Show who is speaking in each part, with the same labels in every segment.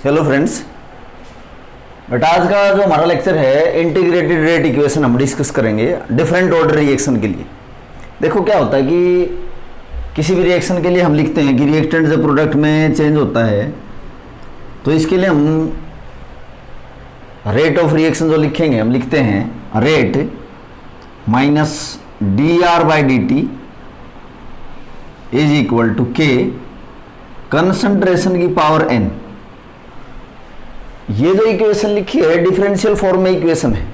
Speaker 1: Hello friends. But आज का जो हमारा लेक्चर है इंटीग्रेटेड रेट इक्वेशन हम डिस्कस करेंगे डिफरेंट ऑर्डर रिएक्शन के लिए। देखो क्या होता है कि किसी भी रिएक्शन के लिए हम लिखते हैं कि रिएक्टेंट जब प्रोडक्ट में चेंज होता है तो इसके लिए हम रेट ऑफ रिएक्शन जो लिखेंगे हम लिखते हैं rate minus D R by D T is equal to K concentration की पावर एन। ये जो इक्वेशन लिखी है डिफरेंशियल फॉर्म में इक्वेशन है।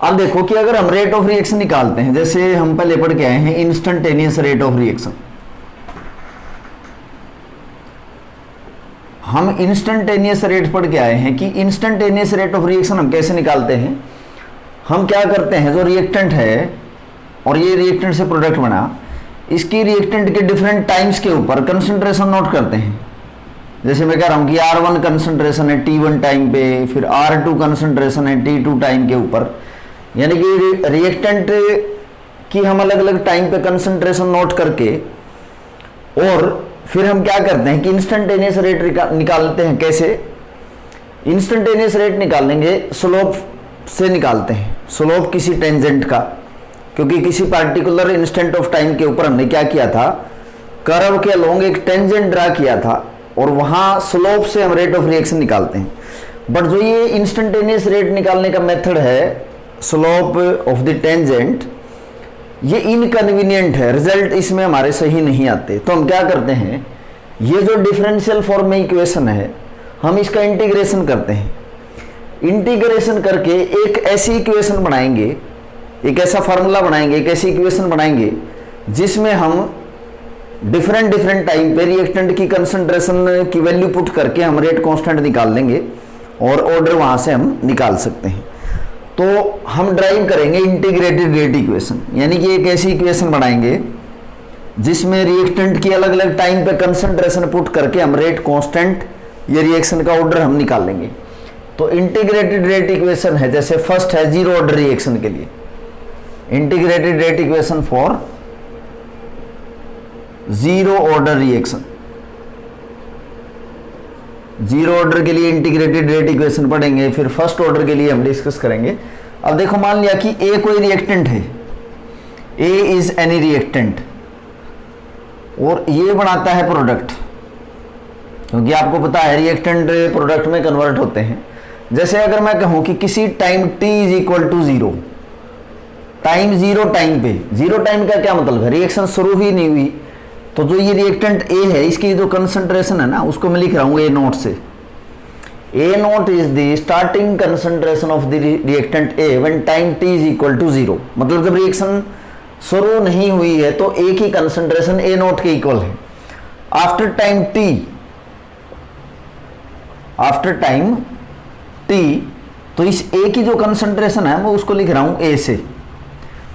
Speaker 1: अब देखो कि अगर हम रेट ऑफ रिएक्शन निकालते हैं, जैसे हम पहले पढ़ के आए हैं इंस्टेंटेनियस रेट ऑफ रिएक्शन। हम इंस्टेंटेनियस रेट पढ़ के आए हैं कि इंस्टेंटेनियस रेट ऑफ रिएक्शन हम कैसे निकालते हैं। हम क्या करते हैं, जो रिएक्टेंट है और ये रिएक्टेंट से प्रोडक्ट बना, इसकी रिएक्टेंट के डिफरेंट टाइम्स के ऊपर कंसंट्रेशन नोट करते हैं। जैसे मैं कह रहा हूं कि R1 कंसंट्रेशन है T1 टाइम पे, फिर R2 कंसंट्रेशन है T2 टाइम के ऊपर, यानी कि रिएक्टेंट की हम अलग अलग टाइम पे कंसंट्रेशन नोट करके और फिर हम क्या करते हैं कि इंस्टेंटेनियस रेट निकालते हैं। कैसे इंस्टेंटेनियस रेट निकालेंगे? स्लोप से निकालते हैं, स्लोप किसी टेंजेंट का, क्योंकि किसी पार्टिकुलर इंस्टेंट ऑफ टाइम के ऊपर हमने क्या किया था, कर्व के अलोंग एक टेंजेंट ड्रा किया था और वहां स्लोप से हम रेट ऑफ रिएक्शन निकालते हैं। बट जो ये इंस्टेंटेनियस रेट निकालने का मेथड है स्लोप ऑफ द टेंजेंट, ये इनकन्वीनियंट है, रिजल्ट इसमें हमारे सही नहीं आते। तो हम क्या करते हैं, ये जो डिफरेंशियल फॉर्म में इक्वेशन है हम इसका इंटीग्रेशन करते हैं। इंटीग्रेशन करके एक ऐसी इक्वेशन बनाएंगे, एक ऐसा फार्मूला बनाएंगे, एक ऐसी इक्वेशन बनाएंगे जिसमें हम डिफरेंट टाइम पे रिएक्टेंट की कंसंट्रेशन की वैल्यू पुट करके हम रेट कांस्टेंट निकाल लेंगे और ऑर्डर वहां से हम निकाल सकते हैं। तो हम ड्राइव करेंगे इंटीग्रेटेड रेट इक्वेशन, यानी कि एक ऐसी इक्वेशन बनाएंगे जिसमें रिएक्टेंट की अलग अलग टाइम पे कंसंट्रेशन पुट करके हम रेट कांस्टेंट या रिएक्शन का ऑर्डर हम निकाल लेंगे। तो इंटीग्रेटेड रेट इक्वेशन है, जैसे फर्स्ट है जीरो ऑर्डर रिएक्शन के लिए integrated rate equation for zero order reaction. Zero order के लिए इंटीग्रेटेड रेट इक्वेशन पढ़ेंगे, फिर फर्स्ट ऑर्डर के लिए हम डिस्कस करेंगे। अब देखो, मान लिया कि ए कोई रिएक्टेंट है, ए इज एनी रिएक्टेंट और ये बनाता है प्रोडक्ट, क्योंकि आपको पता है रिएक्टेंट प्रोडक्ट में कन्वर्ट होते हैं। जैसे अगर मैं कहूं कि किसी time t is equal to zero, time zero time पे, जीरो टाइम का क्या मतलब है, रिएक्शन शुरू ही नहीं हुई, तो जो ये रिएक्टेंट ए है इसकी जो कंसंट्रेशन है ना, उसको मैं लिख रहा हूं ए नोट से। A naught is the starting concentration of the reactant A when time T is equal to zero. मतलब जब रिएक्शन शुरू नहीं हुई है तो ए की कंसंट्रेशन ए नोट के इक्वल है। आफ्टर टाइम टी, तो इस ए की जो कंसंट्रेशन है मैं उसको लिख रहा हूं ए से।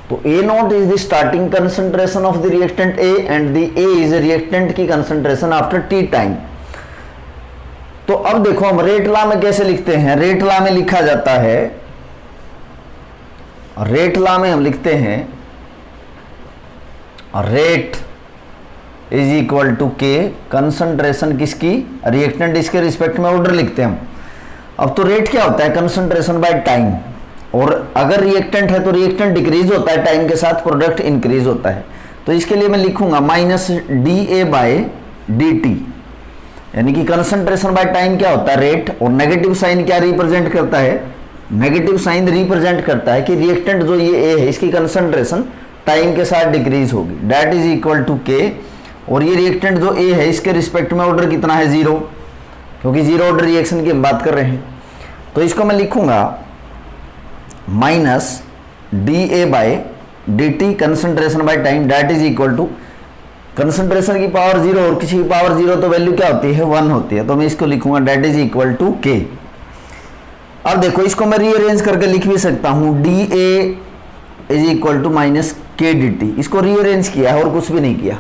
Speaker 1: तो A naught is the starting concentration of the reactant A and the A is reactant की कंसंट्रेशन आफ्टर टी टाइम। तो अब देखो हम रेट लॉ में कैसे लिखते हैं। रेट लॉ में लिखा जाता है, रेट लॉ में हम लिखते हैं rate is equal to K concentration किसकी, रिएक्टेंट, इसके रिस्पेक्ट में ऑर्डर लिखते हैं हम। अब तो रेट क्या होता है, कंसंट्रेशन बाय टाइम, और अगर रिएक्टेंट है तो रिएक्टेंट डिक्रीज होता है टाइम के साथ, प्रोडक्ट इंक्रीज होता है। तो इसके लिए मैं लिखूंगा minus D A by D T, यानी कि कंसंट्रेशन बाय टाइम क्या होता है, रेट, और नेगेटिव साइन क्या रिप्रेजेंट करता है, नेगेटिव साइन रिप्रेजेंट करता है कि रिएक्टेंट जो ये ए है इसकी कंसंट्रेशन टाइम के साथ डिक्रीज होगी, दैट इज इक्वल टू के। और ये रिएक्टेंट जो ए है इसके रिस्पेक्ट में ऑर्डर कितना है, जीरो, क्योंकि जीरो ऑर्डर रिएक्शन की हम बात कर रहे हैं। तो इसको मैं लिखूंगा minus D A by D T concentration by time, that is equal to concentration की पावर जीरो और किसी की पावर जीरो तो वैल्यू क्या होती है, 1 होती है। तो मैं इसको लिखूंगा दैट इज इक्वल टू के। अब देखो इसको मैं रीअरेंज करके लिख भी सकता हूं, D A is equal to minus K D T. इसको रीअरेंज किया है और कुछ भी नहीं किया।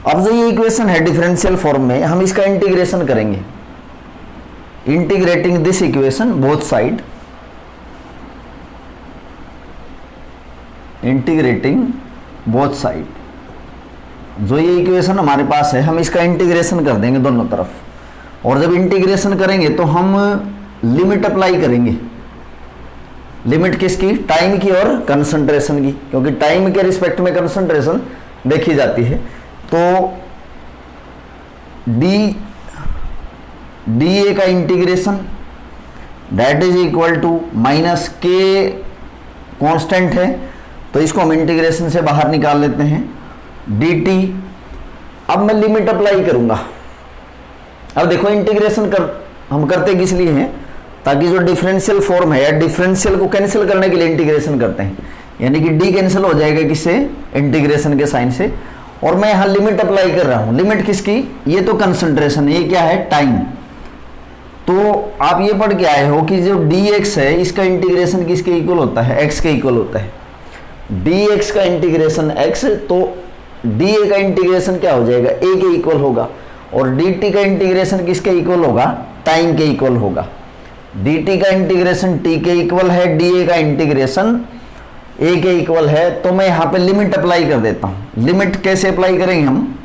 Speaker 1: अब जो ये इक्वेशन है डिफरेंशियल फॉर्म में, हम इसका इंटीग्रेशन करेंगे, integrating this equation both side, integrating both side. जो ये इक्वेशन हमारे पास है हम इसका इंटीग्रेशन कर देंगे दोनों तरफ। और जब इंटीग्रेशन करेंगे तो हम लिमिट अप्लाई करेंगे। लिमिट किसकी? टाइम की और कंसंट्रेशन की, क्योंकि टाइम के रिस्पेक्ट में कंसंट्रेशन देखी जाती है। तो डी ए का integration that is equal to minus K constant है, तो इसको हम इंटीग्रेशन से बाहर निकाल लेते हैं, डी टी। अब मैं लिमिट अप्लाई करूंगा। अब देखो इंटीग्रेशन हम करते किस लिए हैं? ताकि जो डिफरेंशियल फॉर्म है या डिफरेंशियल को कैंसिल करने के लिए इंटीग्रेशन करते हैं, यानी कि डी कैंसिल हो जाएगा किससे? इंटीग्रेशन के साइन से। और मैं यहां लिमिट अप्लाई कर रहा हूं। लिमिट किसकी? ये तो कंसंट्रेशन, ये क्या है? टाइम। तो आप ये पढ़ के आए हो कि जो dx है इसका इंटीग्रेशन किसके इक्वल होता है? x के इक्वल होता है। dx का इंटीग्रेशन x, तो dA का इंटीग्रेशन क्या हो जाएगा? a के इक्वल होगा। और dt का इंटीग्रेशन किसके इक्वल होगा? टाइम के इक्वल होगा। dt का इंटीग्रेशन t के इक्वल है, dA का इंटीग्रेशन a के इक्वल है। तो मैं यहाँ पे लिमिट अप्लाई कर देता हूँ। लिमिट कैसे अप्लाई करेंगे हम?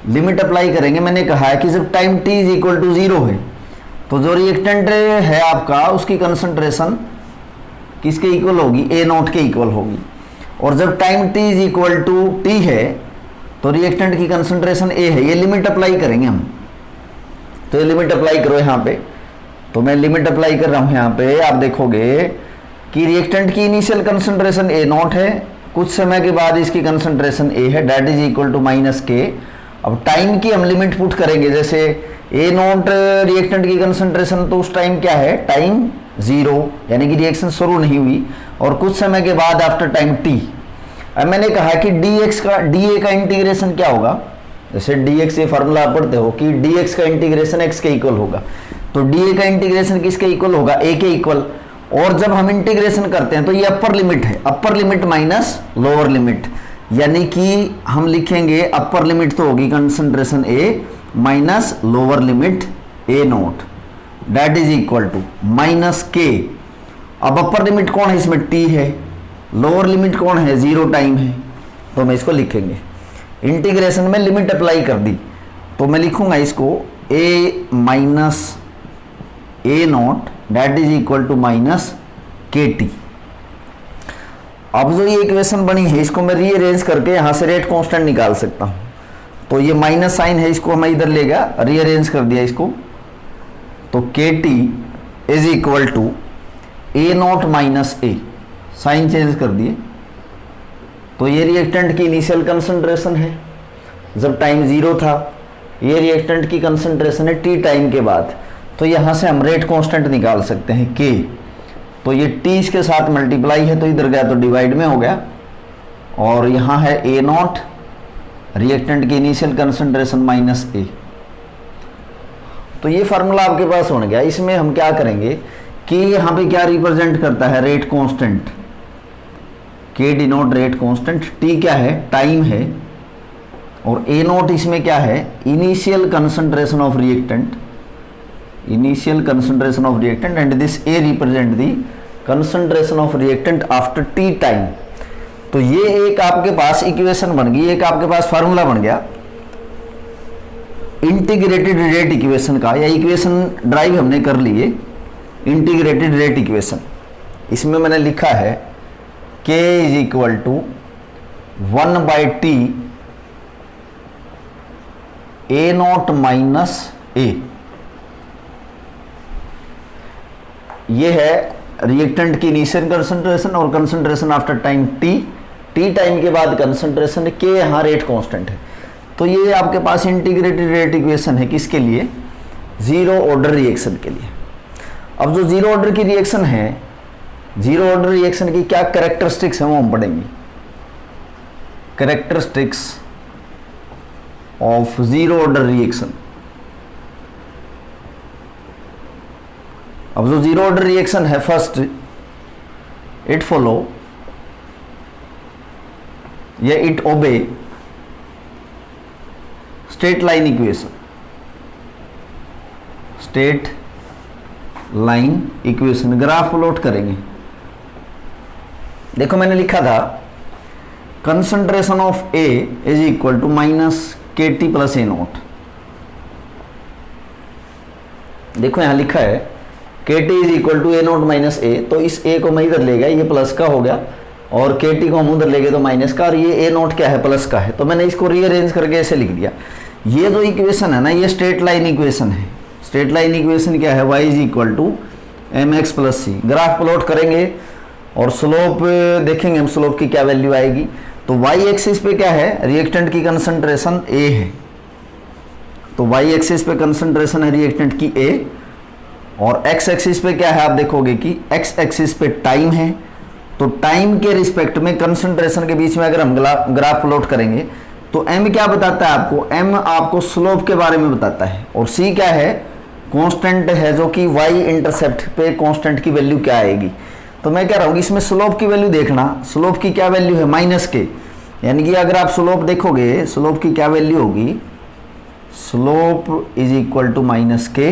Speaker 1: लिमिट अप्लाई करेंगे, मैंने कहा है कि जब time t is equal to 0 है तो जो रिएक्टेंट है आपका उसकी कंसंट्रेशन किसके इक्वल होगी? a नॉट के इक्वल होगी। और जब time t is equal to t है तो रिएक्टेंट की कंसंट्रेशन a है। ये लिमिट अप्लाई करेंगे हम। तो ये लिमिट अप्लाई करो यहाँ पे। तो मैं लिमिट अप्लाई कर रहा हूँ यहाँ पे। आप देखोगे कि रिएक्टेंट की इनिशियल कंसंट्रेशन a नॉट है, कुछ समय के बाद इसकी कंसंट्रेशन a है, that is equal to minus K. अब टाइम की हम लिमिट पुट करेंगे, जैसे ए नॉट रिएक्टेंट की कंसंट्रेशन तो उस टाइम क्या है? टाइम 0, यानी कि रिएक्शन शुरू नहीं हुई, और कुछ समय के बाद आफ्टर टाइम t। अब मैंने कहा कि dA का इंटीग्रेशन क्या होगा? जैसे dx ये फार्मूला पढ़ते हो कि dx का इंटीग्रेशन x के इक्वल होगा, तो dA का इंटीग्रेशन किसके इक्वल होगा? a के इक्वल। और जब हम इंटीग्रेशन करते हैं तो ये अपर लिमिट है, upper limit minus lower limit, यानी कि हम लिखेंगे अपर लिमिट तो होगी concentration a minus lower limit a naught, that is equal to minus K. अब अपर लिमिट कौन है? इसमें t है। लोअर लिमिट कौन है? 0 टाइम है। तो मैं इसको लिखेंगे। इंटीग्रेशन में लिमिट अप्लाई कर दी तो मैं लिखूंगा इसको a minus a naught that is equal to minus के टी। अब जो ये इक्वेशन बनी है इसको मैं रीअरेंज करके यहाँ से रेट कांस्टेंट निकाल सकता हूँ। तो ये माइनस साइन है, इसको मैं इधर लेगा, रीअरेंज कर दिया इसको। तो K T is equal to A naught minus A, sign change कर दिए। तो ये रिएक्टेंट की इनिशियल कंसंट्रेशन है जब टाइम 0 था, ये रिएक्टेंट की कंसंट्रेशन है टी टाइम के बाद। तो यहाँ से हम रेट कांस्टेंट निकाल सकते हैं के। तो ये टी इसके साथ मल्टीप्लाई है तो इधर गया तो डिवाइड में हो गया, और यहाँ है ए नॉट रिएक्टेंट की इनिशियल कंसंट्रेशन माइनस ए। तो ये फार्मूला आपके पास हो गया। इसमें हम क्या करेंगे कि यहाँ पे क्या रिप्रेजेंट करता है? Rate constant. के डिनोट रेट कांस्टेंट, टी क्या है? टाइम है, और ए नॉट इसमें क्या है? Initial concentration of reactant, initial concentration of reactant, and this A represent the concentration of reactant after T time. तो ये एक आपके पास इक्वेशन बन गई, एक आपके पास फार्मूला बन गया इंटीग्रेटेड रेट इक्वेशन का, या इक्वेशन ड्राइव हमने कर लिए इंटीग्रेटेड रेट इक्वेशन। इसमें मैंने लिखा है k is equal to 1/t a naught minus a। ये है रिएक्टेंट की इनिशियल कंसंट्रेशन और concentration after time t, T time के बाद कंसंट्रेशन के, यहाँ रेट कांस्टेंट है। तो ये आपके पास इंटीग्रेटेड रेट इक्वेशन है किसके लिए? जीरो ऑर्डर रिएक्शन के लिए। अब जो जीरो ऑर्डर की रिएक्शन है, जीरो ऑर्डर रिएक्शन की क्या कैरेक्टरिस्टिक्स है वो हम पढ़ेंगे। Characteristics of zero order reaction. अब जो जीरो ऑर्डर रिएक्शन है, फर्स्ट इट फॉलो या it obey straight line equation, straight line equation. Graph plot करेंगे। देखो मैंने लिखा था concentration of A is equal to minus के टी प्लस ए नॉट। देखो यहाँ लिखा है k T is equal to A note minus ए, तो इस ए को मैं इधर ले गया, ये प्लस का हो गया, और के टी को हम उधर ले गए तो माइनस का, और ये ए नोट क्या है, प्लस का है। तो मैंने इसको रीअरेंज करके ऐसे लिख दिया। ये जो इक्वेशन है ना, ये स्ट्रेट लाइन इक्वेशन है। स्ट्रेट लाइन इक्वेशन क्या है, y is equal to M x plus C. Graph plot करेंगे और स्लोप देखेंगे हम, स्लोप की क्या वैल्यू आएगी। तो y एक्सिस पे क्या है, रिएक्टेंट की कंसंट्रेशन A है, तो y एक्सिस पे कंसंट्रेशन है रिएक्टेंट की A, और x एक्सिस पे क्या है, आप देखोगे कि x एक्सिस पे टाइम है। तो टाइम के रिस्पेक्ट में कंसंट्रेशन के बीच में अगर हम ग्राफ प्लॉट करेंगे तो m क्या बताता है आपको, m आपको स्लोप के बारे में बताता है, और c क्या है, कांस्टेंट है, जो कि y इंटरसेप्ट पे कांस्टेंट की वैल्यू क्या आएगी। तो मैं कह रहा हूँ इसमें स्लोप की वैल्यू देखना, स्लोप की क्या वैल्यू है, माइनस के, यानी कि अगर आप स्लोप देखोगे, स्लोप की क्या वैल्यू होगी, slope is equal to minus K,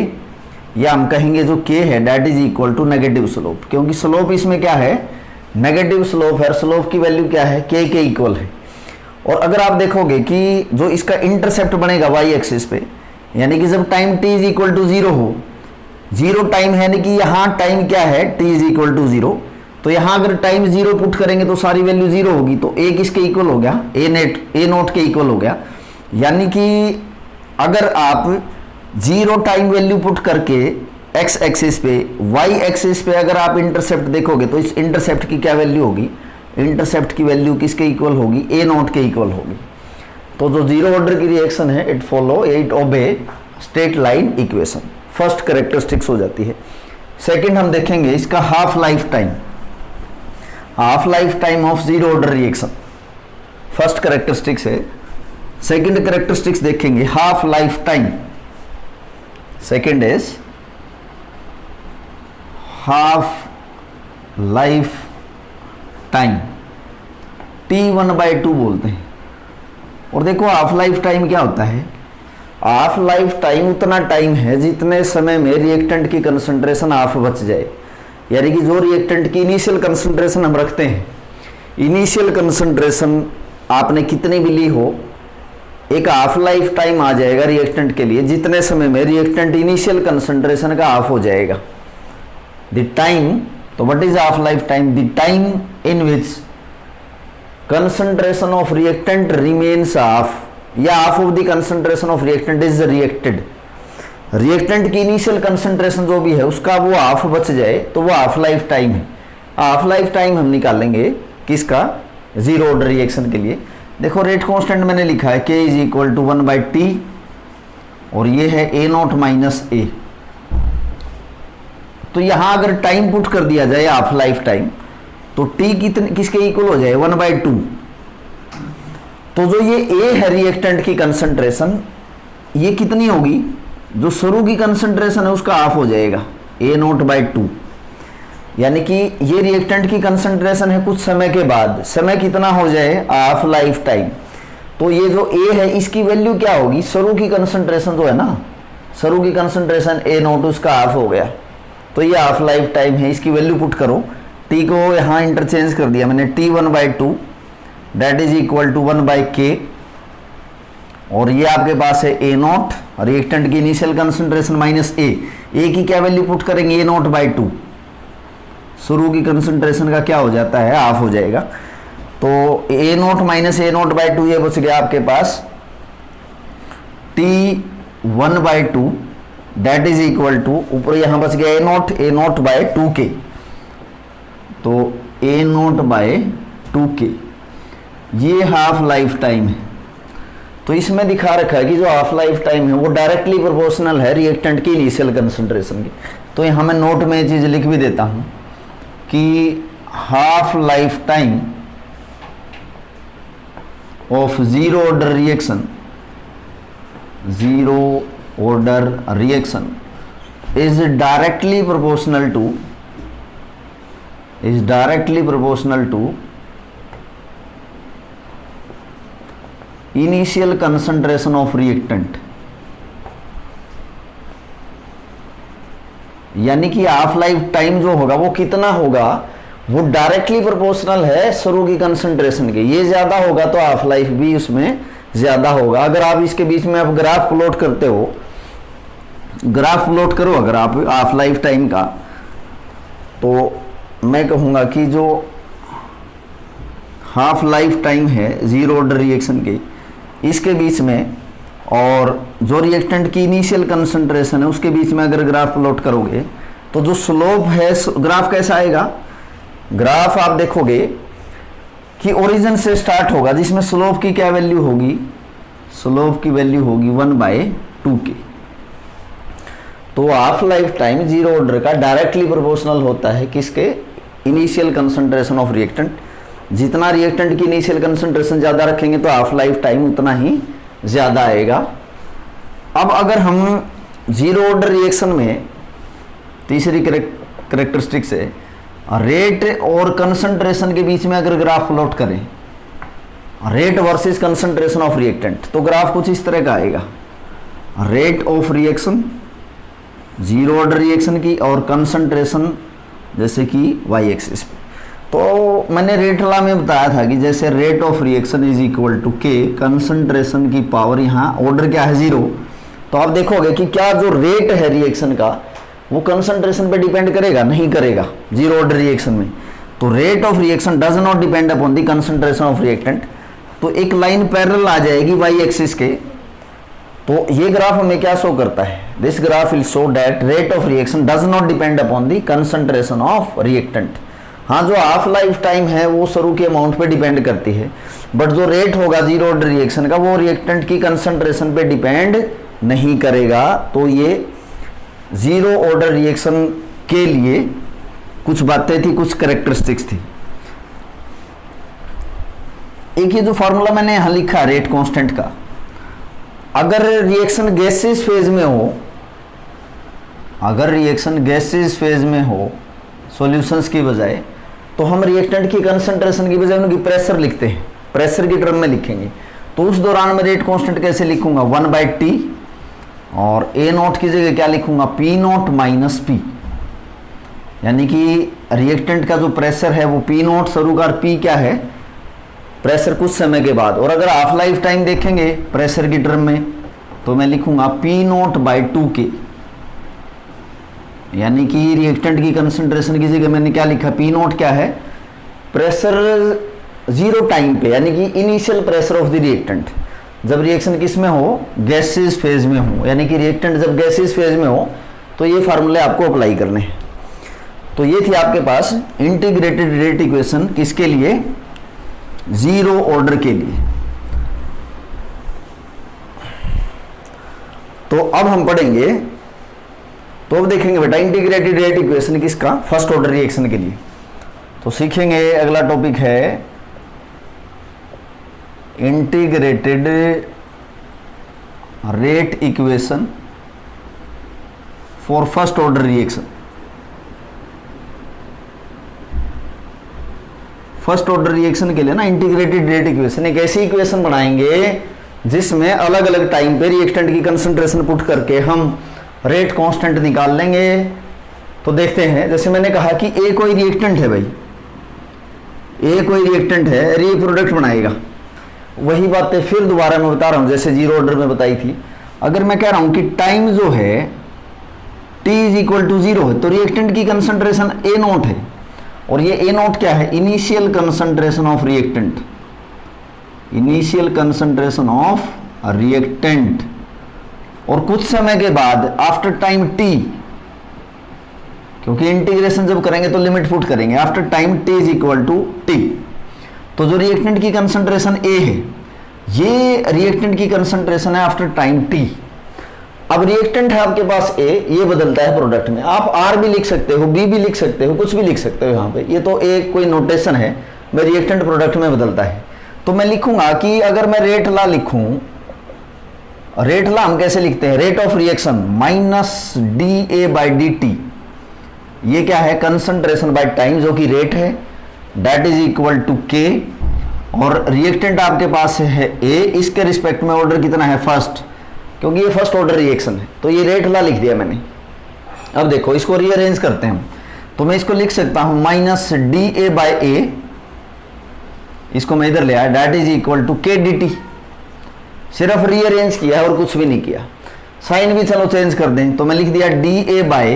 Speaker 1: या हम कहेंगे जो के है that is equal to negative slope, क्योंकि स्लोप इसमें क्या है, नेगेटिव स्लोप है, स्लोप की वैल्यू क्या है, के इक्वल है। और अगर आप देखोगे कि जो इसका इंटरसेप्ट बनेगा y एक्सिस पे, यानी कि जब time t is equal to 0 हो, 0 टाइम है, यानी कि यहाँ टाइम क्या है, t इज इक्वल टू 0, तो यहाँ अगर टाइम 0 पुट करेंगे तो सारी वैल्यू 0 होगी, तो a किसके इक्वल हो गया, ए नोट के इक्वल हो गया। यानी कि अगर आप 0 टाइम वैल्यू पुट करके x एक्सिस पे, y एक्सिस पे अगर आप इंटरसेप्ट देखोगे तो इस इंटरसेप्ट की क्या वैल्यू होगी, इंटरसेप्ट की वैल्यू किसके इक्वल होगी, ए नोट के इक्वल होगी। तो जो जीरो ऑर्डर की रिएक्शन है, it obey straight line equation, first characteristics हो जाती है। सेकंड हम देखेंगे इसका half life time of zero order reaction, first characteristics है। सेकंड कैरेक्टरिस्टिक्स देखेंगे half life time, second is half life time, T1/2 बोलते हैं। और देखो हाफ लाइफ टाइम क्या होता है, हाफ लाइफ टाइम उतना टाइम है जितने समय में रिएक्टेंट की कंसंट्रेशन हाफ बच जाए, यानी कि जो रिएक्टेंट की इनिशियल कंसंट्रेशन हम रखते हैं, इनिशियल कंसंट्रेशन आपने कितनी भी ली हो, एक हाफ लाइफ टाइम आ जाएगा रिएक्टेंट के लिए जितने समय में रिएक्टेंट इनिशियल कंसंट्रेशन का हाफ हो जाएगा। द टाइम, तो what is half life time, the time in which concentration of reactant remains half, या half of the concentration of reactant is reacted, reactant की इनिशियल कंसंट्रेशन जो भी है उसका वो हाफ बच जाए तो वो हाफ लाइफ टाइम है। हाफ लाइफ टाइम हम निकालेंगे किसका, जीरो ऑर्डर रिएक्शन के लिए। देखो रेट कांस्टेंट मैंने लिखा है k is equal to 1/t, और ये है a नॉट माइनस a। तो यहां अगर टाइम पुट कर दिया जाए हाफ लाइफ टाइम, तो t किसके इक्वल हो जाए, 1/2। तो जो ये a है रिएक्टेंट की कंसंट्रेशन, ये कितनी होगी, जो शुरू की कंसंट्रेशन है उसका हाफ हो जाएगा, a0/2। यानी कि ये रिएक्टेंट की कंसंट्रेशन है कुछ समय के बाद, समय कितना हो जाए, हाफ लाइफ टाइम। तो ये जो a है इसकी वैल्यू क्या होगी, शुरू की कंसंट्रेशन जो है ना, शुरू की कंसंट्रेशन a0 उसका हाफ हो गया, तो ये हाफ लाइफ टाइम है। इसकी वैल्यू पुट करो, t को यहाँ इंटरचेंज कर दिया मैंने, T1/2 that is equal to 1/k, और ये आपके पास है a0, रिएक्टेंट की इनिशियल कंसंट्रेशन माइनस a की क्या वैल्यू पुट करेंगे, a0/2, शुरू की कंसंट्रेशन का क्या हो जाता है, हाफ हो जाएगा। तो a0 माइनस a0/2 ये बच गया आपके पास T1/2 that is equal to, ऊपर यहाँ बच गया a0/2k, तो a0/2k, ये हाफ लाइफ टाइम है। तो इसमें दिखा रखा है कि जो हाफ लाइफ टाइम है वो डायरेक्टली प्रोपोर्शनल है रिएक्टेंट की इनिशियल कंसंट्रेशन की। तो यहाँ मैं नोट में ये चीज़ लिख भी देता हूँ कि half life time of zero order reaction is directly proportional to initial concentration of reactant, यानी कि हाफ लाइफ टाइम जो होगा वो कितना होगा, वो डायरेक्टली प्रोपोर्शनल है शुरू की कंसंट्रेशन के। ये ज्यादा होगा तो हाफ लाइफ भी उसमें ज्यादा होगा। अगर आप इसके बीच में आप ग्राफ प्लॉट करते हो ग्राफ प्लॉट करो अगर आप हाफ लाइफ टाइम का, तो मैं कहूँगा कि जो हाफ लाइफ टाइम है जीरो ऑर्डर रिएक्शन के, इसके बीच में और जो रिएक्टेंट की इनिशियल कंसंट्रेशन है उसके बीच में अगर ग्राफ प्लॉट करोगे तो जो स्लोप है, ग्राफ कैसा आएगा? ग्राफ आप देखोगे कि ओरिजिन से स्टार्ट होगा, जिसमें स्लोप की क्या वैल्यू होगी? स्लोप की वैल्यू होगी 1/2k। तो half life time zero order का डायरेक्टली प्रोपोर्शनल होता है किसके? Initial concentration of reactant. जितना रिएक्टेंट की इनिशियल कंसंट्रेशन ज़्यादा रखेंगे तो हाफ लाइफ टाइम उतना ही ज़्यादा आएगा। अब अगर हम जीरो ऑर्डर रिएक्शन में तीसरी करेक्टरिस्टिक से रेट और कंसंट्रेशन के बीच में अगर ग्राफ प्लॉट करें, rate versus concentration of reactant, तो ग्राफ कुछ इस तरह का आएगा। Rate of reaction zero order reaction की और कंसंट्रेशन जैसे कि वाई एक्सिस पे। तो मैंने रेट लॉ में बताया था कि जैसे rate of reaction is equal to K, concentration की पावर, यहाँ ऑर्डर क्या है? जीरो। तो आप देखोगे कि क्या जो रेट है रिएक्शन का वो कंसंट्रेशन पे डिपेंड करेगा? नहीं करेगा जीरो ऑर्डर रिएक्शन में। तो rate of reaction does not depend upon the concentration of reactant. तो एक लाइन पैरेलल आ जाएगी वाई एक्सिस के। तो ये ग्राफ हमें क्या शो करता है? This graph will show that rate of reaction does not depend upon the concentration of reactant. हाँ, जो हाफ लाइफ टाइम है वो शुरू के अमाउंट पे डिपेंड करती है, बट जो रेट होगा जीरो ऑर्डर रिएक्शन का वो रिएक्टेंट की कंसंट्रेशन पे डिपेंड नहीं करेगा। तो ये जीरो ऑर्डर रिएक्शन के लिए कुछ बातें थी, कुछ कैरेक्टरिस्टिक्स थी। एक ये जो फॉर्मूला मैंने यहां लिखा रेट कांस्टेंट का, अगर रिएक्शन गैसेस फेज में हो, अगर रिएक्शन गैसेस फेज में हो सॉल्यूशंस की बजाय, तो हम रिएक्टेंट की कंसंट्रेशन की बजाय उनकी प्रेशर लिखते हैं, प्रेशर की टर्म में लिखेंगे। तो उस दौरान मैं रेट कांस्टेंट कैसे लिखूंगा? 1/T, और ए नोट की जगह क्या लिखूंगा? P note minus P। यानी कि रिएक्टेंट का जो प्रेशर है वो P नोट शुरू का, P क्या है? प्रेशर कुछ समय के बाद। और अगर हाफ लाइफ टाइम देखेंगे प्रेशर की टर्म में तो मैं लिखूंगा P नोट बाई 2K। यानी कि रिएक्टेंट की कंसंट्रेशन की जगह मैंने क्या लिखा? P नोट क्या है? प्रेशर जीरो टाइम पे, यानी कि initial pressure of the reactant. जब रिएक्शन किस में हो? गैसेस फेज में हो। यानी कि रिएक्टेंट जब गैसेस फेज में हो तो ये फार्मूले आपको अप्लाई करने हैं। तो ये थी आपके पास इंटीग्रेटेड रेट इक्वेशन किसके लिए? जीरो ऑर्डर के लिए। तो अब हम पढ़ेंगे, तो अब देखेंगे बेटा इंटीग्रेटेड रेट इक्वेशन किसका? फर्स्ट ऑर्डर रिएक्शन के लिए। तो सीखेंगे, अगला टॉपिक है integrated rate equation for first order reaction. First order reaction के लिए ना इंटीग्रेटेड रेट इक्वेशन एक ऐसी इक्वेशन बनाएंगे जिसमें अलग अलग टाइम पे रिएक्टेंट की कंसंट्रेशन पुट करके हम रेट कांस्टेंट निकाल लेंगे। तो देखते हैं, जैसे मैंने कहा कि ए कोई रिएक्टेंट है भाई, ए कोई रिएक्टेंट है, ये प्रोडक्ट बनाएगा। वही बातें फिर दोबारा मैं बता रहा हूं जैसे जीरो ऑर्डर में बताई थी। अगर मैं कह रहा हूं कि टाइम जो है t इज इक्वल टू 0 है तो रिएक्टेंट की कंसंट्रेशन ए नोट है, और ये ए नोट क्या है? Initial concentration of reactant, initial concentration of reactant. और कुछ समय के बाद आफ्टर टाइम t, क्योंकि इंटीग्रेशन जब करेंगे तो लिमिट पुट करेंगे, after time t is equal to t, तो जो रिएक्टेंट की कंसंट्रेशन A है ये रिएक्टेंट की कंसंट्रेशन है आफ्टर टाइम t। अब रिएक्टेंट है आपके पास A, ये बदलता है प्रोडक्ट में। आप R भी लिख सकते हो, B भी लिख सकते हो, कुछ भी लिख सकते हो यहाँ पे। ये तो एक कोई नोटेशन है, मैं रिएक्टेंट प्रोडक्ट में बदलता है। तो मैं लिखूंगा कि अगर मैं रेट लॉ लिखूं, रेट लॉ हम कैसे लिखते हैं? Rate of reaction minus dA/dt, ये क्या है? कंसंट्रेशन बाय टाइम जो कि रेट है, that is equal to K। और रिएक्टेंट आपके पास है A, इसके रिस्पेक्ट में ऑर्डर कितना है? फर्स्ट, क्योंकि ये फर्स्ट ऑर्डर रिएक्शन है। तो ये रेट लॉ लिख दिया मैंने। अब देखो इसको रीअरेंज करते हैं हम, तो मैं इसको लिख सकता हूं माइनस dA/A, इसको मैं इधर ले आया, that is equal to K dt। सिर्फ रीअरेंज किया और कुछ भी नहीं किया। साइन भी चलो चेंज कर दें, तो मैं लिख दिया D A by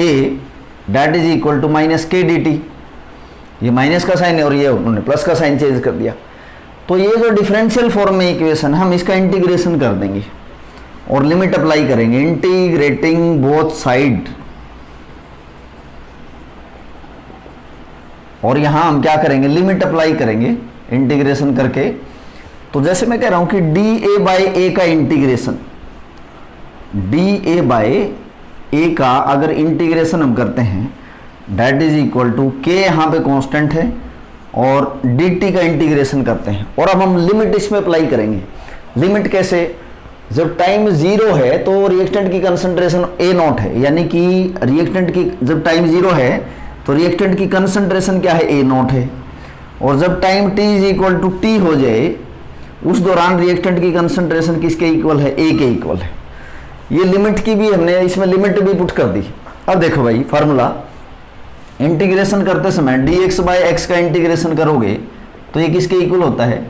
Speaker 1: A that is equal to minus K D T. ये माइनस का साइन है और ये उन्होंने प्लस का साइन चेंज कर दिया। तो ये जो डिफरेंशियल फॉर्म में इक्वेशन है, हम इसका इंटीग्रेशन कर देंगे और लिमिट अप्लाई करेंगे, इंटीग्रेटिंग बोथ साइड। और यहां हम क्या करेंगे, लिमिट अप्लाई करेंगे इंटीग्रेशन करके। तो जैसे मैं कह रहा हूं कि डी ए बाय ए का इंटीग्रेशन, डी ए बाय ए का अगर इंटीग्रेशन हम करते हैं डेट इज इक्वल टू के, यहां पे कांस्टेंट है, और डी टी का इंटीग्रेशन करते हैं। और अब हम लिमिट इसमें अप्लाई करेंगे। लिमिट कैसे, जब टाइम 0 है तो रिएक्टेंट की कंसंट्रेशन ए नॉट है, यानी कि रिएक्टेंट की जब टाइम 0 है तो रिएक्टेंट की कंसंट्रेशन क्या है, ए नॉट है। और जब time T is equal to T हो जाए, उस दौरान रिएक्टेंट की कंसंट्रेशन किसके इक्वल है, ए के इक्वल है। ये लिमिट की भी हमने इसमें लिमिट भी पुट कर दी। अब देखो भाई फार्मूला, इंटीग्रेशन करते समय डी एक्स बाय एक्स का इंटीग्रेशन करोगे तो ये किसके इक्वल होता है,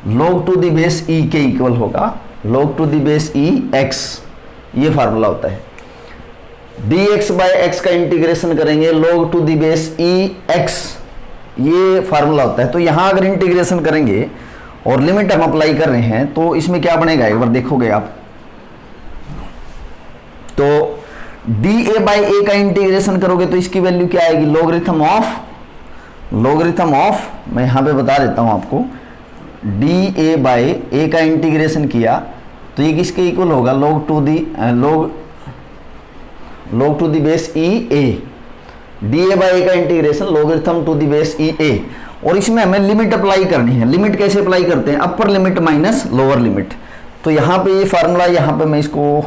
Speaker 1: log to the base E के इक्वल होगा, log to the base E X, ये फार्मूला होता है। डी एक्स बाय एक्स का इंटीग्रेशन करेंगे log to the base E X, ये फार्मूला होता है। तो यहां अगर इंटीग्रेशन करेंगे और लिमिट हम अप्लाई कर रहे हैं तो इसमें क्या बनेगा, एक बार देखोगे आप। तो डी ए बाई ए का इंटीग्रेशन करोगे तो इसकी वैल्यू क्या आएगी, लोगरिथम ऑफ, मैं यहां पे बता देता हूं आपको, डी ए बाई ए का इंटीग्रेशन किया तो ये किसके इक्वल होगा, log to the base e A, d A by A का integration logarithm to the base e A. और इसमें हमें लिमिट अप्लाई करनी है। लिमिट कैसे अप्लाई करते हैं, अपर लिमिट माइनस लोअर लिमिट। तो यहाँ पे ये फार्मूला, यहाँ पे मैं इसको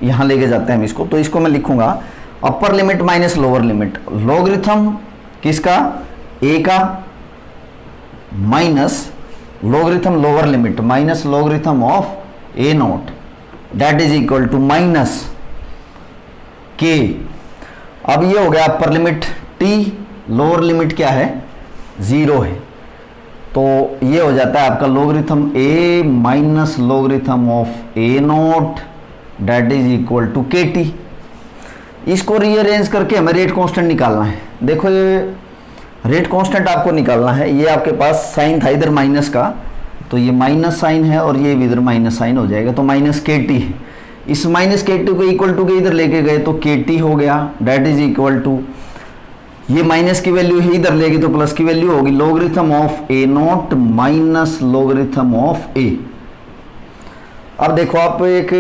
Speaker 1: यहाँ लेके जाते हैं हम इसको, तो इसको मैं लिखूंगा upper limit minus lower limit, logarithm किसका, ए का, minus logarithm lower limit minus logarithm of A naught that is equal to minus K. अब ये हो गया upper limit T, lower limit क्या है, 0 है। तो ये हो जाता है आपका logarithm A minus logarithm of A naught that is equal to K T. इसको रीअरेंज करके हमें रेट कांस्टेंट निकालना है। देखो ये रेट कांस्टेंट आपको निकालना है। ये आपके पास साइन था इधर माइनस का, तो ये माइनस साइन है और ये इधर माइनस साइन हो जाएगा, तो माइनस के टी है। इस माइनस के टी को इक्वल टू के इधर लेके गए तो के टी हो गया, डेट इज इक्वल टू, ये माइनस की वैल्यू है इधर लेगी तो प्लस की वैल्यू होगी, logarithm of A naught minus logarithm of A. अब देखो आप एक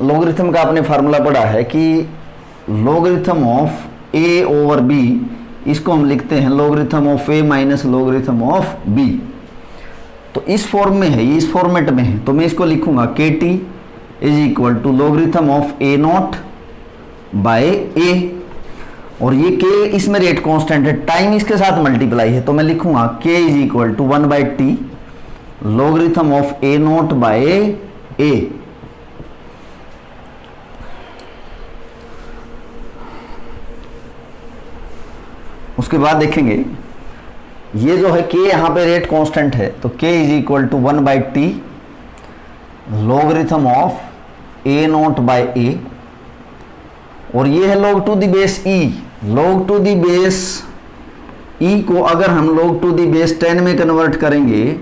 Speaker 1: लोगरिथम का आपने फार्मूला पढ़ा है कि logarithm of A over B, इसको हम लिखते हैं logarithm of A minus logarithm of B. तो इस फॉर्म में है, ये इस फॉर्मेट में है, तो मैं इसको लिखूंगा k T is equal to logarithm of A naught by A, और ये के इसमें रेट कांस्टेंट है, टाइम इसके साथ मल्टीप्लाई है, तो मैं लिखूंगा k is equal to 1 by t logarithm of A naught by A. उसके बाद देखेंगे ये जो है के यहाँ पे रेट कांस्टेंट है, तो k is equal to 1 by t logarithm of A naught by A, और ये है log to the base e. log to the base e को अगर हम log टू दी बेस 10 में कन्वर्ट करेंगे,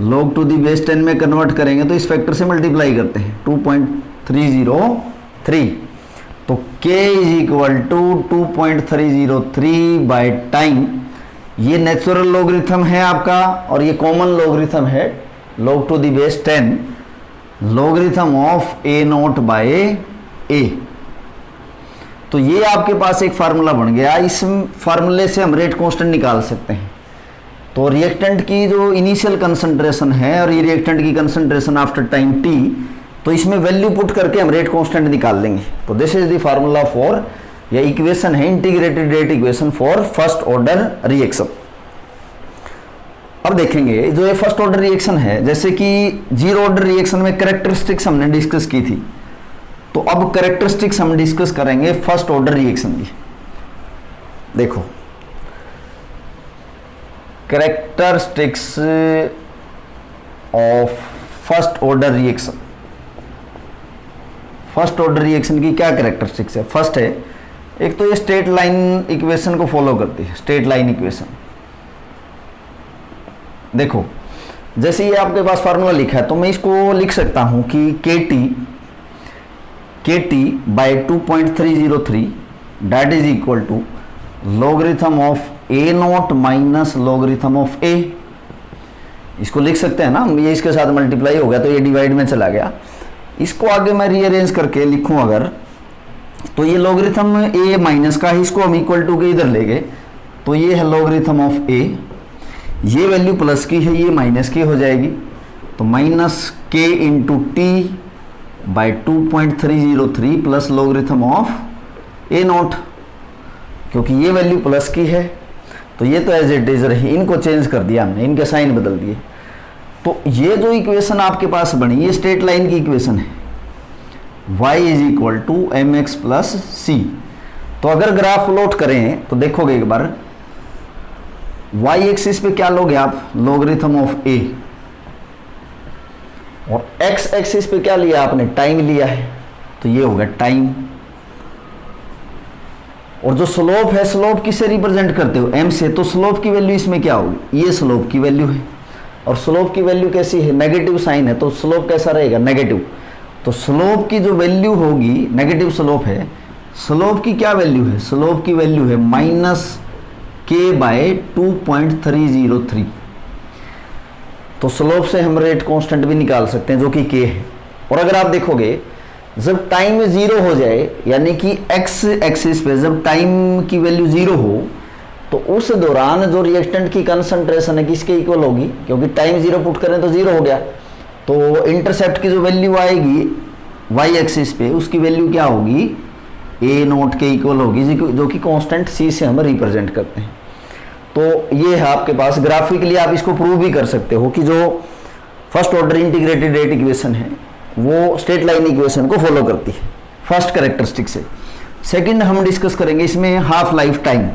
Speaker 1: log टू दी बेस 10 में convert करेंगे तो इस फैक्टर से मल्टीप्लाई करते हैं 2.303, तो k is equal to 2.303 by time. ये नेचुरल लॉगरिथम है आपका और ये कॉमन लॉगरिथम है, log to the base 10 logarithm of A naught by A. तो ये आपके पास एक फार्मूला बन गया। इस फार्मूले से हम रेट कांस्टेंट निकाल सकते हैं। तो रिएक्टेंट की जो इनिशियल कंसंट्रेशन है और ये रिएक्टेंट की कंसंट्रेशन आफ्टर टाइम टी, तो इसमें वैल्यू पुट करके हम रेट कांस्टेंट निकाल लेंगे। तो this is the formula for, या इक्वेशन है integrated rate equation for first order reaction. अब देखेंगे जो ये फर्स्ट ऑर्डर रिएक्शन है, जैसे कि जीरो ऑर्डर रिएक्शन में कैरेक्टरिस्टिक्स हमने डिस्कस की थी, तो अब कैरेक्टरिस्टिक्स हम डिस्कस करेंगे फर्स्ट ऑर्डर रिएक्शन की। देखो characteristics of first order reaction, first order reaction की क्या कैरेक्टरिस्टिक्स है? फर्स्ट है, एक तो ये स्ट्रेट लाइन इक्वेशन को फॉलो करती है, स्ट्रेट लाइन इक्वेशन। देखो जैसे ये आपके पास फार्मूला लिखा है तो मैं इसको लिख सकता हूं कि KT by 2.303 that is equal to logarithm of A0 minus logarithm of A। इसको लिख सकते हैं ना, ये इसके साथ मल्टीप्लाई हो गया तो ये डिवाइड में चला गया। इसको आगे मैं रीअरेंज करके लिखूं अगर, तो ये लॉगरिथम A माइनस का है, इसको हम इक्वल टू के इधर ले गए तो ये है लॉगरिथम ऑफ A, ये वैल्यू प्लस की है, ये माइनस की हो जाएगी, तो minus K into T by 2.303 plus logarithm of A0, क्योंकि ये वैल्यू प्लस की है तो ये तो एज इट इज रही, इनको चेंज कर दिया हमने, इनके साइन बदल दिए। तो ये जो इक्वेशन आपके पास बनी ये स्ट्रेट लाइन की इक्वेशन है, y is equal to M x plus c. तो अगर ग्राफ प्लॉट करें तो देखोगे एक बार, y एक्सिस पे क्या लोगे आप? लॉगरिथम ऑफ a, और x एक्सिस पे क्या लिया आपने? टाइम लिया है, तो ये हो गया टाइम। और जो स्लोप है, स्लोप किससे रिप्रेजेंट करते हो? m से, तो स्लोप की वैल्यू इसमें क्या होगी? ये स्लोप की वैल्यू है, और स्लोप की वैल्यू कैसी है? नेगेटिव साइन है, तो स्लोप कैसा रहेगा? नेगेटिव। तो स्लोप की जो वैल्यू होगी, नेगेटिव स्लोप है, स्लोप की क्या वैल्यू है? स्लोप की वैल्यू है माइनस के बाय 2.303। तो स्लोप से हम रेट कांस्टेंट भी निकाल सकते हैं जो कि के है। और अगर आप देखोगे जब टाइम 0 हो जाए, यानी कि एक्स एक्सिस पे जब टाइम की वैल्यू 0 हो, तो उस दौरान जो रिएक्टेंट की कंसंट्रेशन है किसके इक्वल होगी? क्योंकि टाइम 0 पुट करें तो 0 हो गया, तो इंटरसेप्ट की जो वैल्यू आएगी वाई एक्सिस पे उसकी वैल्यू क्या होगी? A0 के इक्वल होगी, जो कि कांस्टेंट C से हम रिप्रेजेंट करते हैं। तो ये है आपके पास, ग्राफिकली आप इसको प्रूव भी कर सकते हो कि जो first order integrated rate equation है वो स्ट्रेट लाइन इक्वेशन को फॉलो करती है, फर्स्ट कैरेक्टरिस्टिक से। सेकंड हम डिस्कस करेंगे इसमें हाफ लाइफ टाइम,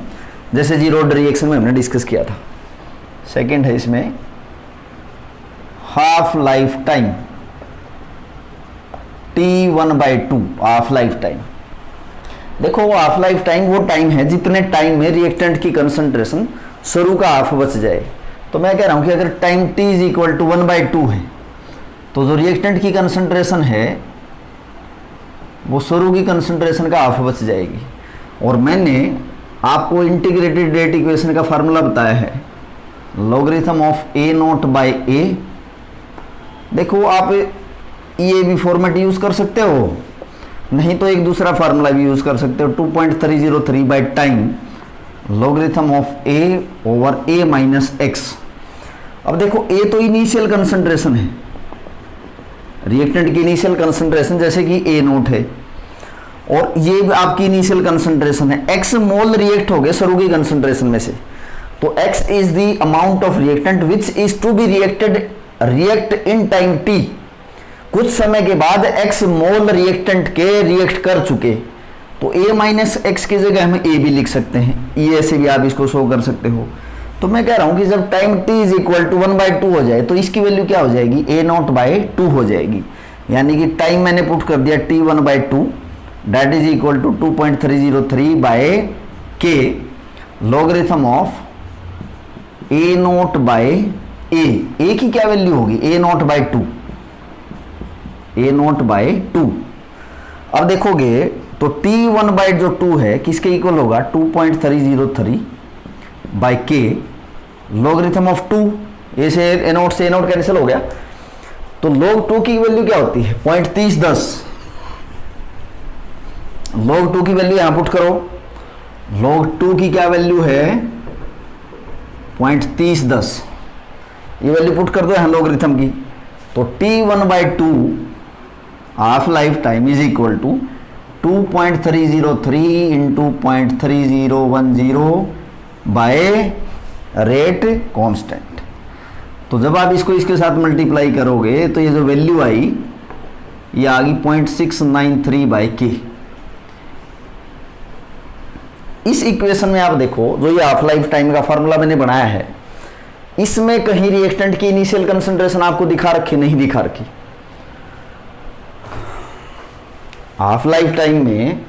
Speaker 1: जैसे जीरो ऑर्डर रिएक्शन में हमने डिस्कस किया था। सेकंड है इसमें half life time, T1/2 half life time. देखो हाफ लाइफ टाइम वो टाइम है जितने टाइम में रिएक्टेंट की कंसंट्रेशन शुरू का हाफ बच जाए। तो मैं कह रहा हूं कि अगर time t is equal to 1/2 है तो जो रिएक्टेंट की कंसंट्रेशन है वो शुरू की कंसंट्रेशन का हाफ बच जाएगी। और मैंने आपको इंटीग्रेटेड रेट इक्वेशन का फार्मूला बताया है, लॉगरिथम ऑफ A0/A। देखो आप ये भी फॉर्मेट यूज कर सकते हो, नहीं तो एक दूसरा फार्मूला भी यूज कर सकते हो, 2.303 by time logarithm of A over A minus एक्स। अब देखो A तो इनिशियल कंसंट्रेशन है, रिएक्टेंट की इनिशियल कंसंट्रेशन जैसे कि A0 है, और ये आपकी इनिशियल कंसंट्रेशन है। x मोल रिएक्ट हो गए शुरू की कंसंट्रेशन में से, तो x is the amount of reactant which is to be react in time t। कुछ समय के बाद x मोल रिएक्टेंट के रिएक्ट कर चुके, तो a माइनस एक्स की जगह हम a भी लिख सकते हैं, ये ऐसे भी आप इसको शो कर सकते हो। तो मैं कह रहा हूं कि जब time t is equal to 1/2 हो जाए तो इसकी वैल्यू क्या हो जाएगी? A0/2 हो जाएगी, यानी कि टाइम मैंने पुट कर दिया T1/2 that is equal to 2.303 by k logarithm of A0 by A की क्या वैल्यू होगी? A0/2, A0 by 2। अब देखोगे तो T1/2 है किसके इक्वल होगा? 2.303 by k logarithm of 2। A से A0 से A0 कैंसिल हो गया, तो log 2 की वैल्यू क्या होती है? 0.3010। log 2 की वैल्यू यहां पुट करो, log 2 की क्या वैल्यू है? 0.3010। ये वैल्यू पुट कर दो यहां लॉगरिथम की, तो T1/2 half life time is equal to 2.303 into 0.3010 by rate constant. तो जब आप इसको इसके साथ मल्टीप्लाई करोगे तो ये जो वैल्यू आई ये आ गई 0.693 बाई के। इस इक्वेशन में आप देखो जो ये हाफ लाइफ टाइम का फार्मूला मैंने बनाया है, इसमें कहीं रिएक्टेंट की इनिशियल कंसंट्रेशन आपको दिखा रखी? नहीं दिखा रखी। हाफ लाइफ टाइम में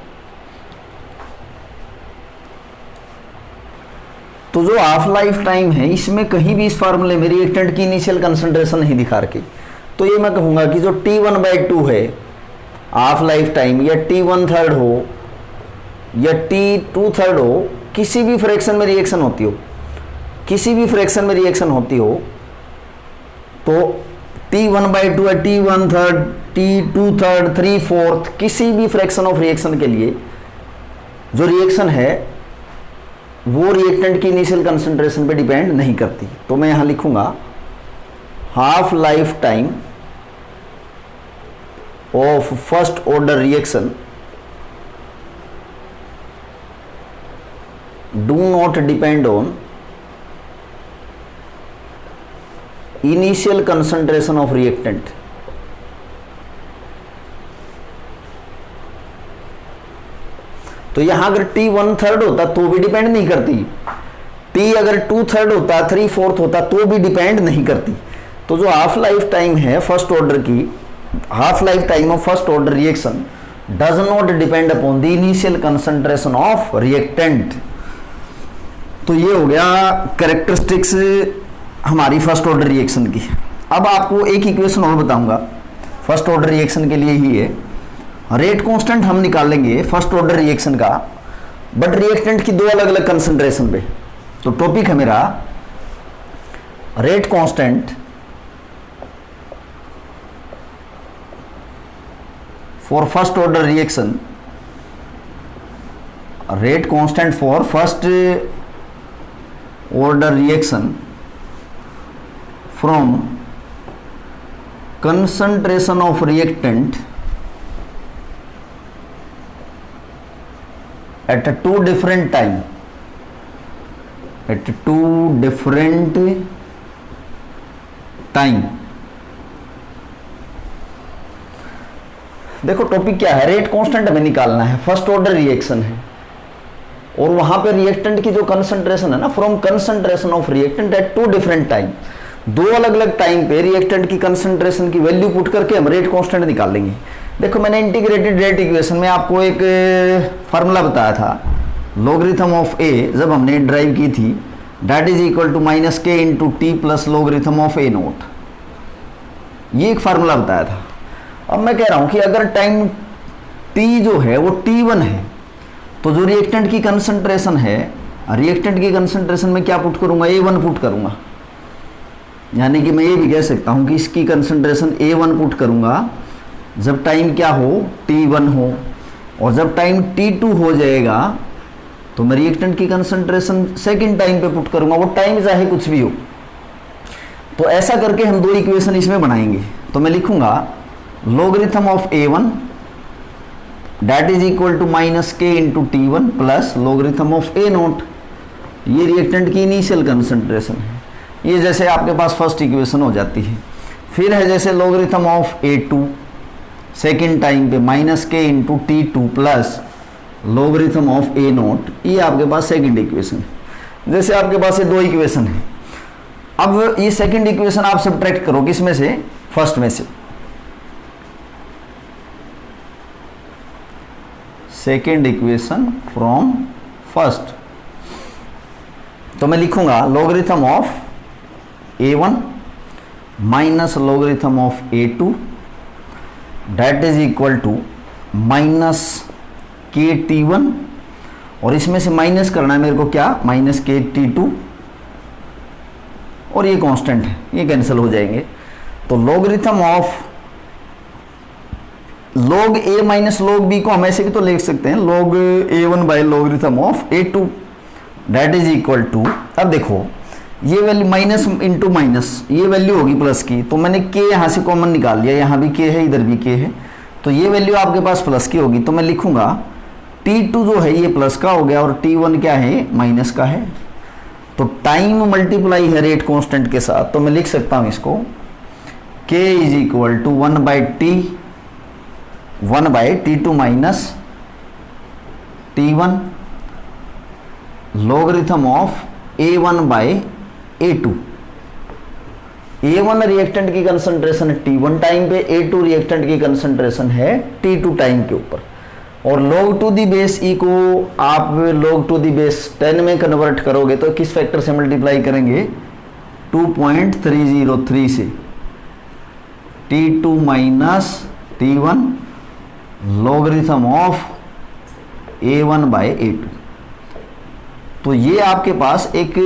Speaker 1: तो जो हाफ लाइफ टाइम है इसमें कहीं भी इस फार्मूले में रिएक्टेंट की इनिशियल कंसंट्रेशन नहीं दिखा रखी, तो ये मैं कहूंगा कि जो T1/2 है हाफ लाइफ टाइम, या T1/3 हो या T2/3 हो, किसी भी फ्रैक्शन में रिएक्शन होती हो, किसी भी फ्रैक्शन में रिएक्शन होती हो, तो T1/2 या T1/3 T2/3 3/4 किसी भी फ्रैक्शन ऑफ रिएक्शन के लिए जो रिएक्शन है वो रिएक्टेंट की इनिशियल कंसंट्रेशन पे डिपेंड नहीं करती। तो मैं यहां लिखूंगा half life time of first order reaction do not depend on initial concentration of reactant. तो यहां अगर T1/3 होता तो भी डिपेंड नहीं करती, T अगर 2/3 होता 3/4 होता तो भी डिपेंड नहीं करती। तो जो हाफ लाइफ टाइम है फर्स्ट ऑर्डर की, half life time of first order reaction does not depend upon the initial concentration of reactant. तो ये हो गया कैरेक्टरिस्टिक्स हमारी फर्स्ट ऑर्डर रिएक्शन की। अब आपको एक इक्वेशन और बताऊंगा फर्स्ट ऑर्डर रिएक्शन के लिए ही है। रेट कांस्टेंट हम निकालेंगे फर्स्ट ऑर्डर रिएक्शन का, बट रिएक्टेंट की दो अलग अलग कंसंट्रेशन पे। तो टॉपिक है मेरा rate constant for first order reaction, rate constant for first order reaction from concentration of reactant at two different time, at two different time। देखो टॉपिक क्या है, रेट कांस्टेंट हमें निकालना है, फर्स्ट ऑर्डर रिएक्शन है और वहां पे रिएक्टेंट की जो कंसंट्रेशन है ना, from concentration of reactant at two different time, दो अलग अलग टाइम पे रिएक्टेंट की कंसंट्रेशन की वैल्यू पुट करके हम रेट कांस्टेंट निकाल लेंगे। देखो मैंने इंटीग्रेटेड रेट इक्वेशन में आपको एक फार्मूला बताया था, लॉगरिथम ऑफ ए जब हमने ड्राइव की थी, that is equal to minus k into t plus logarithm of A naught, ये एक फार्मूला बताया था। अब मैं कह रहा हूं कि अगर टाइम टी जो है वो T1 है, तो जो रिएक्टेंट की कंसंट्रेशन है, रिएक्टेंट की कंसंट्रेशन में क्या पुट करूंगा, A1 पुट करूंगा। यानी कि मैं ये भी कह सकता हूं कि इसकी कंसंट्रेशन A1 पुट करूंगा जब टाइम क्या हो, T1 हो, और जब टाइम T2 हो जाएगा तो मैं रिएक्टेंट की कंसंट्रेशन सेकंड टाइम पे पुट करूंगा, वो टाइम चाहे कुछ भी हो। तो ऐसा करके हम दो इक्वेशन इसमें बनाएंगे। तो मैं लिखूंगा logarithm of A1 that is equal to minus k into T1 plus logarithm of A naught, ये रिएक्टेंट की इनिशियल कंसंट्रेशन है। ये जैसे आपके पास फर्स्ट इक्वेशन हो जाती है। फिर है जैसे logarithm of A2 second time पे minus k into T2 plus logarithm of A naught, ये आपके पास सेकेंड इक्वेशन है। जैसे आपके पास ये दो इक्वेशन है, अब ये सेकेंड इक्वेशन आप सब्ट्रैक्ट करो किसमें से, फर्स्ट में से। सेकेंड इक्वेशन फ्रॉम फर्स्ट, तो मैं लिखूंगा logarithm of A1 minus logarithm of A2 that is equal to minus K T1, और इसमें से माइनस करना है मेरे को क्या, माइनस के T2, और ये कांस्टेंट है, ये कैंसिल हो जाएंगे। तो logarithm of log A minus log B को हम ऐसे भी तो लिख सकते हैं, log A1 by logarithm of A2 that is equal to, अब देखो ये वैल्यू माइनस इंटू माइनस, ये वैल्यू होगी प्लस की, तो मैंने के यहाँ से कॉमन निकाल लिया, यहाँ भी के है इधर भी के है, तो ये वैल्यू आपके पास प्लस की होगी। तो मैं लिखूंगा T2 जो है ये प्लस का हो गया और T1 क्या है, माइनस का है। तो टाइम मल्टीप्लाई है रेट कांस्टेंट के साथ, तो मैं लिख सकता हूँ इसको K is equal to 1 by T2 minus T1 logarithm of A1 by A2। A1 reactant की कंसंट्रेशन है T1 टाइम पे, A2 रिएक्टेंट की कंसंट्रेशन है T2 टाइम के ऊपर। और log to the base e को आप log टू दी बेस 10 में कन्वर्ट करोगे तो किस फैक्टर से मल्टीप्लाई करेंगे, 2.303 से, T2 minus T1 logarithm of A1 bye A2। तो ये आपके पास एक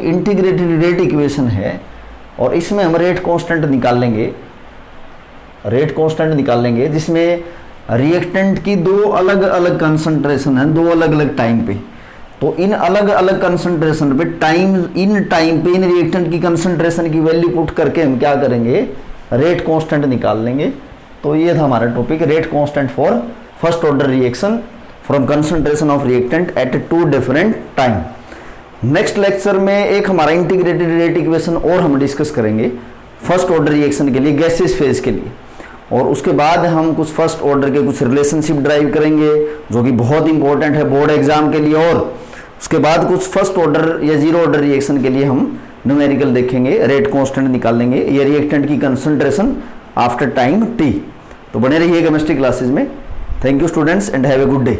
Speaker 1: इंटीग्रेटेड रेट इक्वेशन है और इसमें हम रेट कांस्टेंट निकाल लेंगे, जिसमें रिएक्टेंट की दो अलग अलग कंसंट्रेशन है, दो अलग अलग टाइम पे। तो इन अलग अलग कंसंट्रेशन पे इन रिएक्टेंट की कंसंट्रेशन की वैल्यू पुट करके हम क्या करेंगे, रेट कांस्टेंट निकाल लेंगे। तो ये था हमारा topic, rate constant for first order reaction from concentration of reactant eight 2 different time. Next lecture में एक हमारा इंटीग्रेटेड रेट इक्वेशन और हम डिस्कस करेंगे फर्स्ट ऑर्डर रिएक्शन के लिए, गैसेस फेज के लिए, और उसके बाद हम कुछ फर्स्ट ऑर्डर के कुछ रिलेशनशिप ड्राइव करेंगे जो कि बहुत इंपॉर्टेंट है बोर्ड एग्जाम के लिए, और उसके बाद कुछ फर्स्ट ऑर्डर या जीरो ऑर्डर रिएक्शन के लिए हम न्यूमेरिकल देखेंगे, रेट कांस्टेंट निकाल लेंगे, ये रिएक्टेंट की कंसंट्रेशन आफ्टर टाइम t। तो बने रहिए केमिस्ट्री क्लासेस में। Thank you students and have a good day.